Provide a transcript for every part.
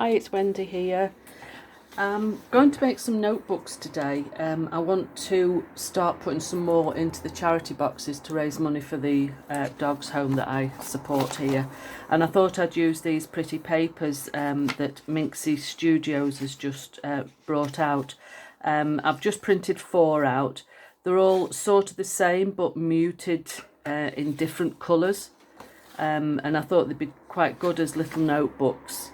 Hi, it's Wendy here. I'm going to make some notebooks today. I want to start putting some more into the charity boxes to raise money for the dog's home that I support here. And I thought I'd use these pretty papers that Minxie Studios has just brought out. I've just printed 4 out. They're all sort of the same but muted in different colours. And I thought they'd be quite good as little notebooks.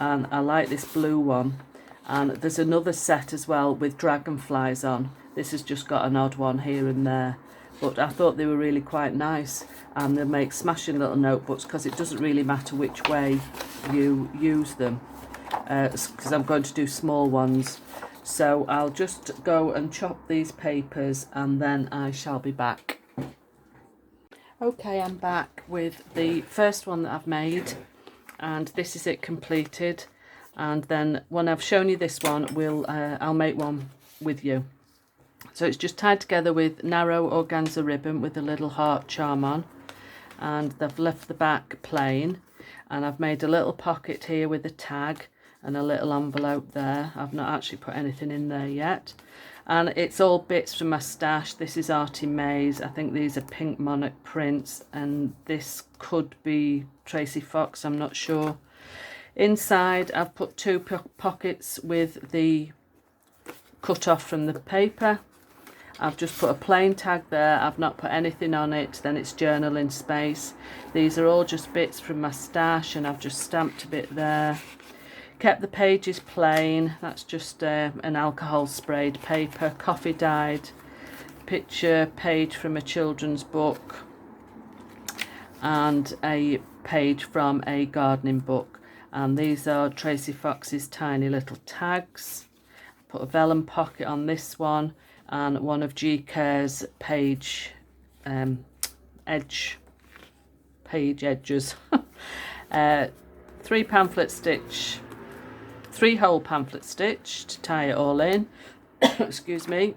And I like this blue one. And there's another set as well with dragonflies on. This has just got an odd one here and there. But I thought they were really quite nice. And they make smashing little notebooks because it doesn't really matter which way you use them. Because I'm going to do small ones. So I'll just go and chop these papers and then I shall be back. Okay, I'm back with the first one that I've made. And this is it completed, and then when I've shown you this one, I'll make one with you. So it's just tied together with narrow organza ribbon with a little heart charm on, and they've left the back plain, and I've made a little pocket here with a tag and a little envelope there. I've not actually put anything in there yet, and it's all bits from my stash. This is Artie May's. I think these are pink monarch prints, and this could be Tracy Fox, I'm not sure. Inside I've put 2 pockets with the cut off from the paper. I've just put a plain tag there. I've not put anything on it. Then it's journaling space. These are all just bits from my stash, and I've just stamped a bit there. Kept the pages plain. That's just an alcohol sprayed paper, coffee dyed, picture page from a children's book, and a page from a gardening book. And these are Tracy Fox's tiny little tags. Put a vellum pocket on this one, and one of G Care's page edges. 3 pamphlet stitch, 3 hole pamphlet stitch to tie it all in. Excuse me.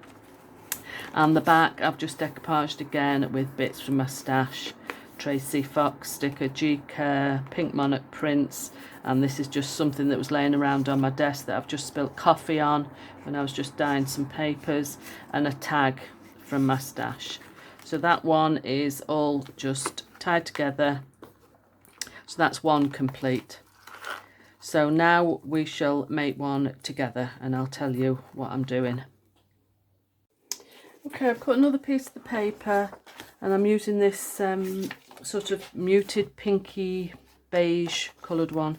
And the back I've just decoupaged again with bits from my stash. Tracy Fox sticker, G Care, pink monarch prints, and this is just something that was laying around on my desk that I've just spilt coffee on when I was just dyeing some papers, and a tag from my stash. So that one is all just tied together. So that's one complete. So now we shall make one together, and I'll tell you what I'm doing. Okay, I've cut another piece of the paper, and I'm using this sort of muted pinky beige coloured one,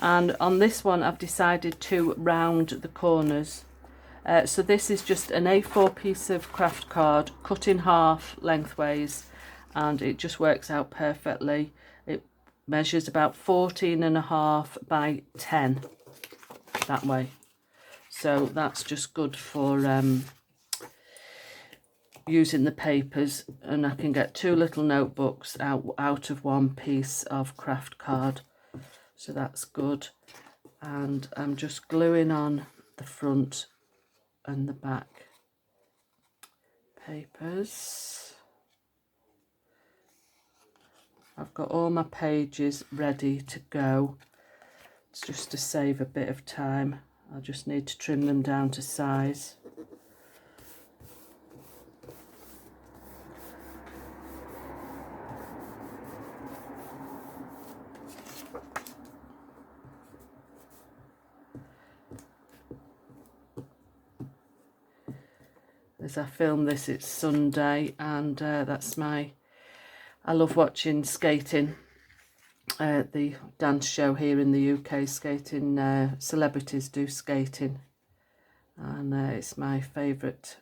and on this one I've decided to round the corners. So this is just an A4 piece of craft card cut in half lengthways, and it just works out perfectly. It measures about 14.5 by 10 that way, so that's just good for using the papers, and I can get 2 little notebooks out of one piece of craft card, so that's good. And I'm just gluing on the front and the back papers. I've got all my pages ready to go. It's just to save a bit of time. I just need to trim them down to size. As I film this, it's Sunday, and I love watching skating, the dance show here in the UK, skating, celebrities do skating, and it's my favourite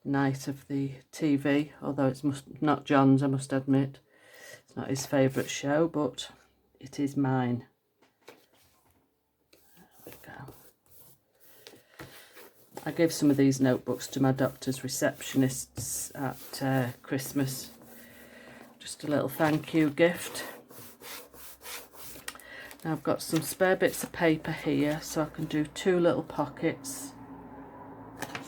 night of the TV, although it's not John's, I must admit. It's not his favourite show, but it is mine. There we go. I gave some of these notebooks to my doctor's receptionists at Christmas. Just a little thank you gift. Now I've got some spare bits of paper here, so I can do 2 little pockets.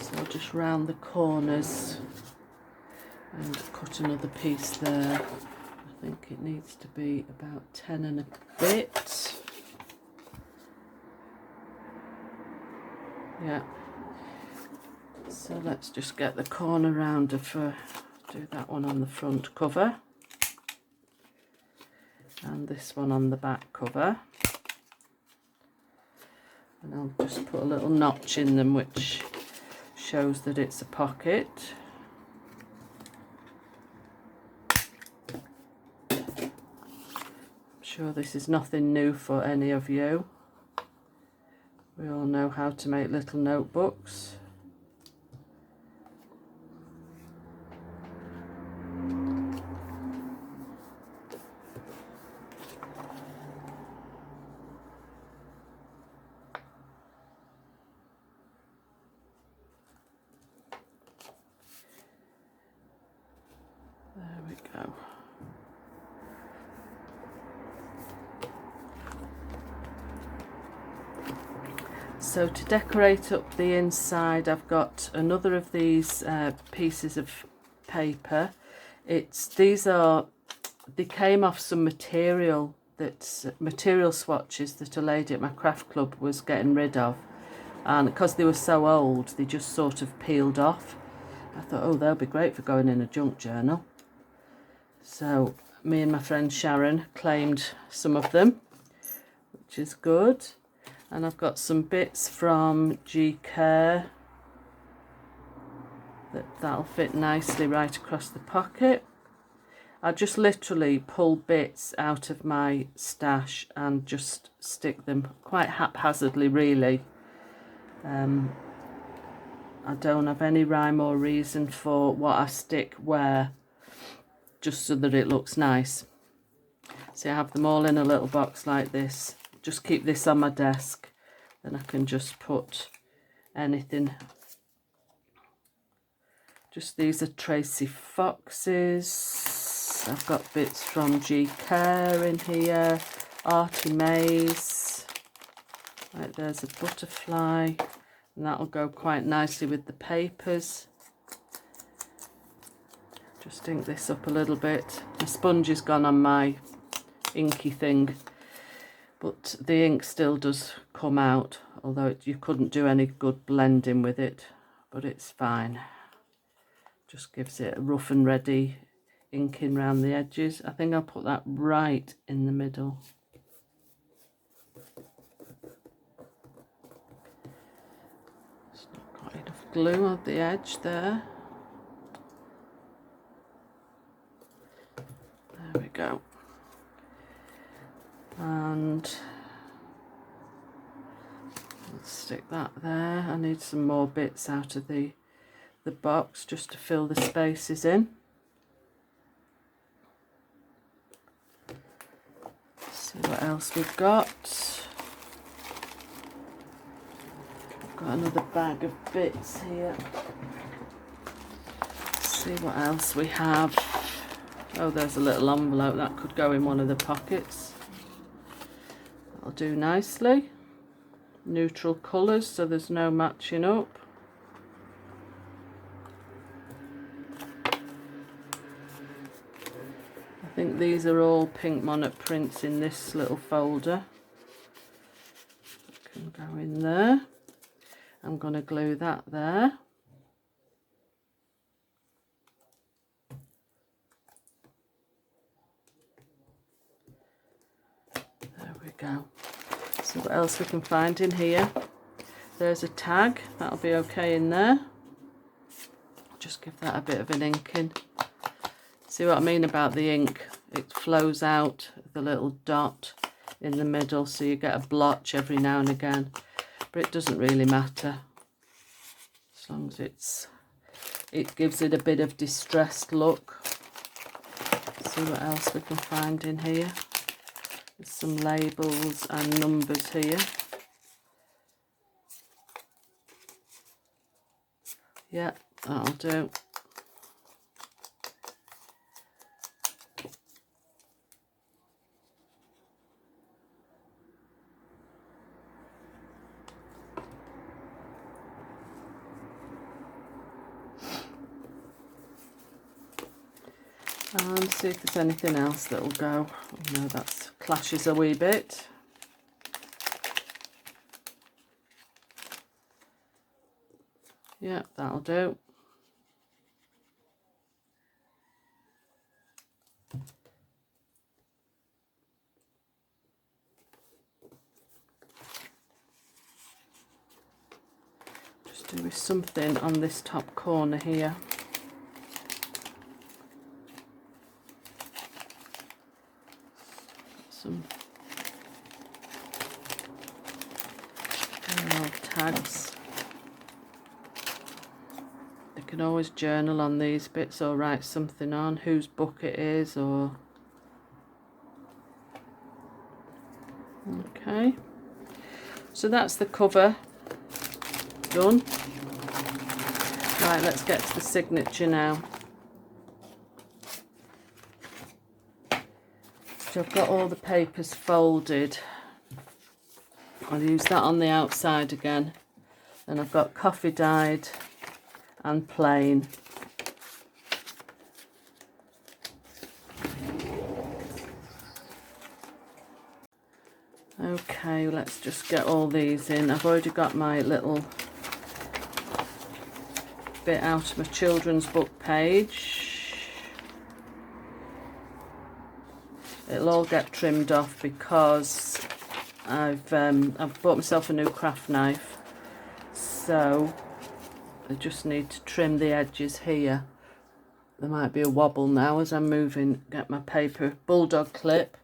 So I'll just round the corners and cut another piece there. I think it needs to be about 10 and a bit. Yeah. So let's just get the corner rounder for, do that one on the front cover. And this one on the back cover. And I'll just put a little notch in them which shows that it's a pocket. I'm sure this is nothing new for any of you. We all know how to make little notebooks. There we go. So to decorate up the inside, I've got another of these pieces of paper. They came off some material swatches that a lady at my craft club was getting rid of, and because they were so old, they just sort of peeled off. I thought, oh, they'll be great for going in a junk journal. So me and my friend Sharon claimed some of them, which is good. And I've got some bits from G-Care that'll fit nicely right across the pocket. I just literally pull bits out of my stash and just stick them quite haphazardly, really. I don't have any rhyme or reason for what I stick where, just so that it looks nice. See, I have them all in a little box like this. Just keep this on my desk, then I can just put anything. Just these are Tracy Fox's. I've got bits from G-Care in here, Artie Mays. Right, there's a butterfly, and that'll go quite nicely with the papers. Just ink this up a little bit. The sponge is gone on my inky thing, but the ink still does come out, although you couldn't do any good blending with it, but it's fine. Just gives it a rough and ready inking around the edges. I think I'll put that right in the middle. It's not got enough glue on the edge there. There we go. And let's stick that there. I need some more bits out of the box just to fill the spaces in. See what else we've got. I've got another bag of bits here. See what else we have. Oh, there's a little envelope that could go in one of the pockets. That'll do nicely. Neutral colours, so there's no matching up. I think these are all Pink Monarch prints in this little folder. That can go in there. I'm going to glue that there. There we go. See what else we can find in here. There's a tag, that'll be okay in there. Just give that a bit of an inking. See what I mean about the ink? It flows out the little dot in the middle, so you get a blotch every now and again, but it doesn't really matter as long as it gives it a bit of distressed look. See what else we can find in here. There's some labels and numbers here. Yeah, that'll do. And see if there's anything else that'll go. Oh, no, that clashes a wee bit. Yeah, that'll do. Just do something on this top corner here. Some tags. You can always journal on these bits or write something on, whose book it is, or... Okay, so that's the cover done. Right, let's get to the signature now. So I've got all the papers folded. I'll use that on the outside again. And I've got coffee dyed and plain. Okay, let's just get all these in. I've already got my little bit out of my children's book page. It'll all get trimmed off because I've bought myself a new craft knife, so I just need to trim the edges here. There might be a wobble now as I'm moving. Get my paper bulldog clip.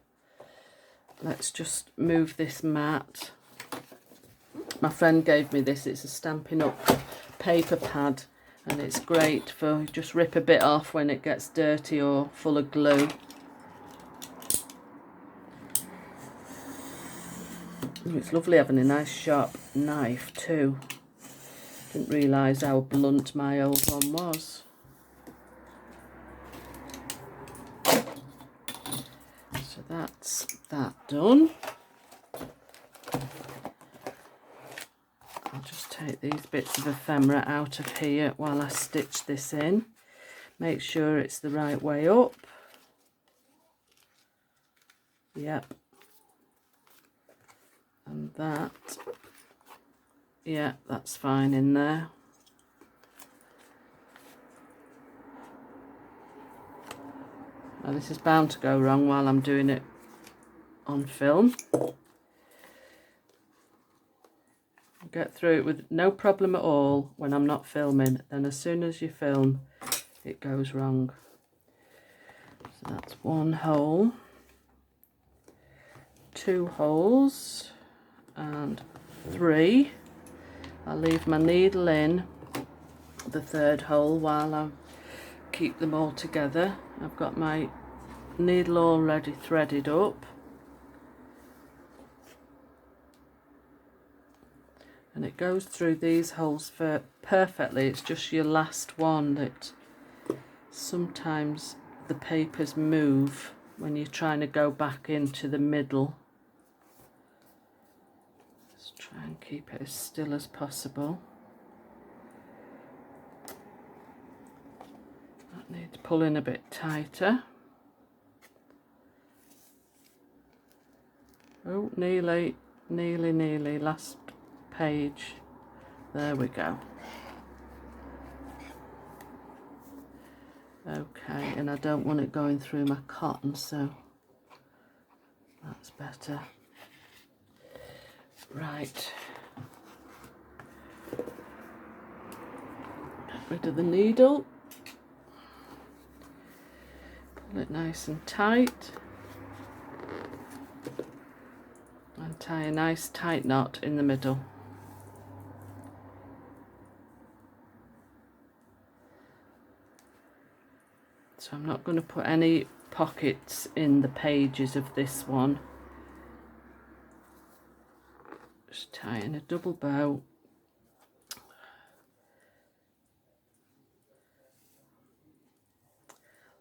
Let's just move this mat. My friend gave me this. It's a Stampin' Up paper pad, and it's great for just rip a bit off when it gets dirty or full of glue. Ooh, it's lovely having a nice sharp knife too. Didn't realise how blunt my old one was. So that's that done. I'll just take these bits of ephemera out of here while I stitch this in. Make sure it's the right way up. Yep. And that, yeah, that's fine in there. Now this is bound to go wrong while I'm doing it on film. Get through it with no problem at all when I'm not filming. Then as soon as you film, it goes wrong. So that's one hole, 2 holes, and 3. I'll leave my needle in the 3rd hole while I keep them all together. I've got my needle already threaded up, and it goes through these holes perfectly. It's just your last one that sometimes the papers move when you're trying to go back into the middle. Let's try and keep it as still as possible. That needs pulling a bit tighter. Oh, nearly, last page. There we go. Okay, and I don't want it going through my cotton, so that's better. Right. Get rid of the needle. Pull it nice and tight. And tie a nice tight knot in the middle. So I'm not going to put any pockets in the pages of this one. Just tie in a double bow.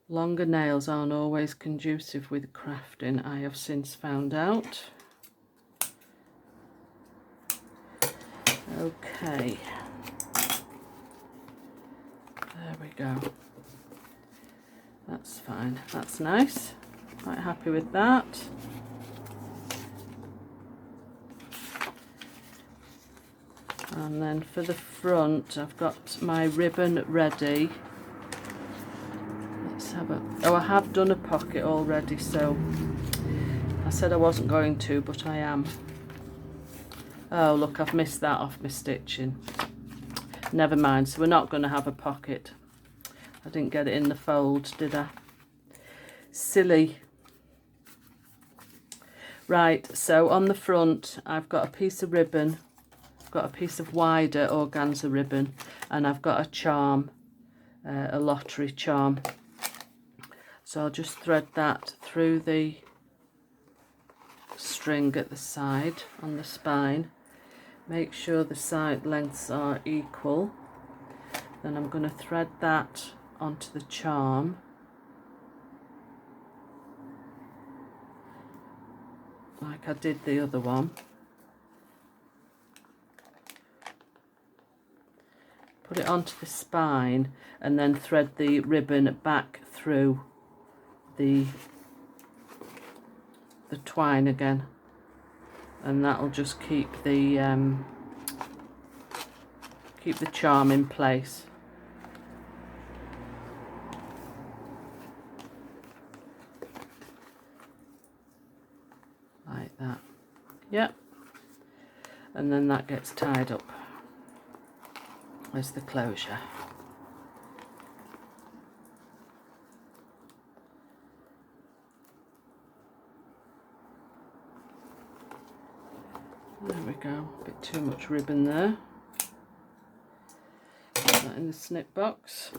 Longer nails aren't always conducive with crafting, I have since found out. Okay. There we go. That's fine. That's nice. Quite happy with that. And then for the front, I've got my ribbon ready. Let's have a... Oh, I have done a pocket already, so I said I wasn't going to, but I am. Oh, look, I've missed that off my stitching. Never mind, so we're not going to have a pocket. I didn't get it in the fold, did I? Silly. Right, so on the front, I've got a piece of ribbon. I've got a piece of wider organza ribbon, and I've got a charm, a lottery charm. So I'll just thread that through the string at the side on the spine. Make sure the side lengths are equal. Then I'm going to thread that onto the charm. Like I did the other one. Put it onto the spine and then thread the ribbon back through the twine again, and that'll just keep the charm in place. Like that. Yep. And then that gets tied up. There's the closure. There we go, a bit too much ribbon there. Put that in the snip box.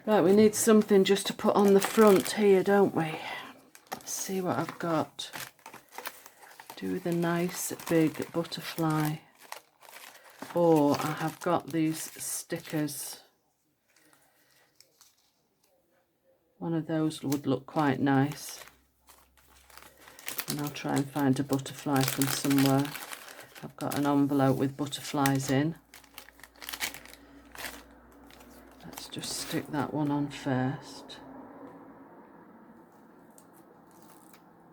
Right, we need something just to put on the front here, don't we? Let's see what I've got. Do with a nice big butterfly. Or I have got these stickers. One of those would look quite nice. And I'll try and find a butterfly from somewhere. I've got an envelope with butterflies in. Let's just stick that one on first.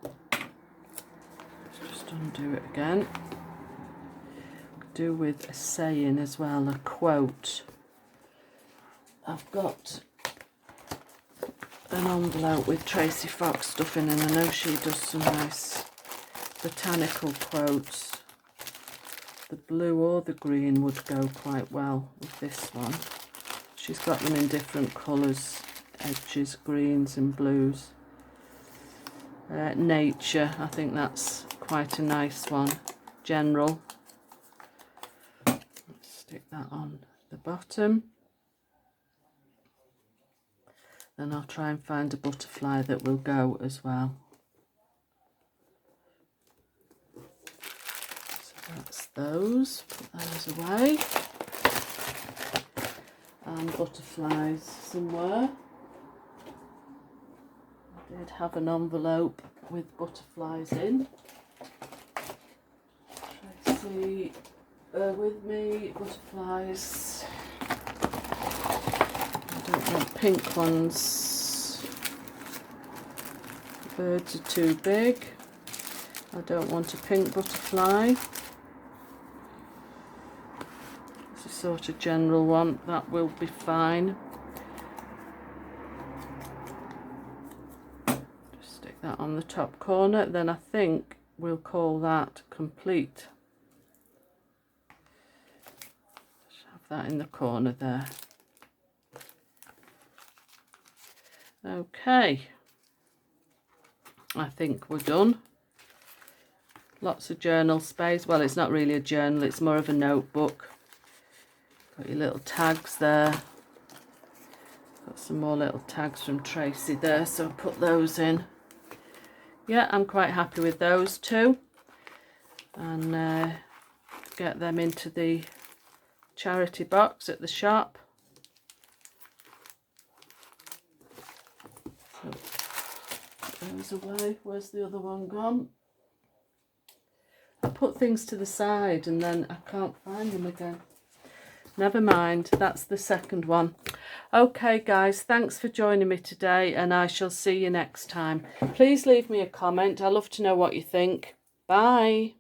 Let's just undo it again. Do with a saying as well, a quote. I've got an envelope with Tracy Fox stuff in, and I know she does some nice botanical quotes. The blue or the green would go quite well with this one. She's got them in different colours, edges, greens and blues. Nature, I think that's quite a nice one. General. Let's stick that on the bottom. Then I'll try and find a butterfly that will go as well. So that's those. Put those away. And butterflies somewhere. I did have an envelope with butterflies in. Tracy, with me, butterflies. I don't want pink ones. The birds are too big. I don't want a pink butterfly. It's a sort of general one. That will be fine. Just stick that on the top corner. Then I think we'll call that complete. Just have that in the corner there. Okay, I think we're done. Lots of journal space. Well, it's not really a journal, it's more of a notebook. Got your little tags there. Got some more little tags from Tracy there, so I'll put those in. Yeah, I'm quite happy with those two. And get them into the charity box at the shop. So, put those away. Where's the other one gone? I put things to the side and then I can't find them again. Never mind, that's the second one. Okay guys, thanks for joining me today and I shall see you next time. Please leave me a comment. I love to know what you think. Bye.